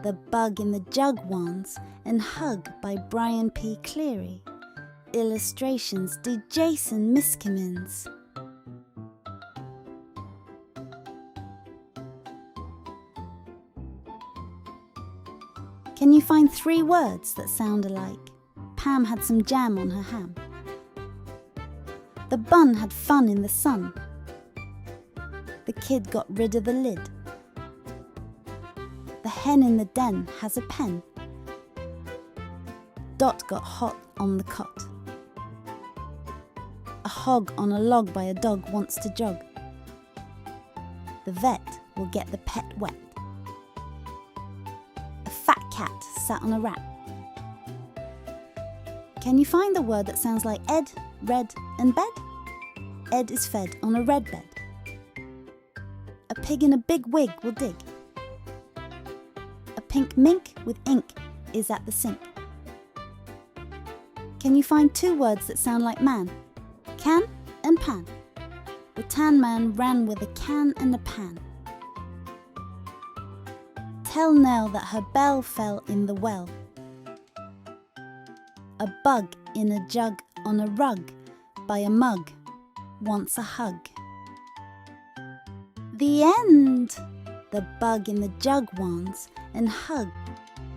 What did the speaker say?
The Bug in the Jug Wants, and Hug by Brian P. Cleary. Illustrations by Jason Miskimins. Can you find 3 words that sound alike? Pam had some jam on her ham. The bun had fun in the sun. The kid got rid of the lid. The hen in the den has a pen. Dot got hot on the cot. A hog on a log by a dog wants to jog. The vet will get the pet wet. A fat cat sat on a rat. Can you find the word that sounds like Ed, red, and bed? Ed is fed on a red bed. A pig in a big wig will dig. A pink mink with ink is at the sink. Can you find 2 words that sound like man? Can and pan. The tan man ran with a can and a pan. Tell Nell that her bell fell in the well. A bug in a jug on a rug by a mug wants a hug. The end! The Bug in the Jug Wants, and Hug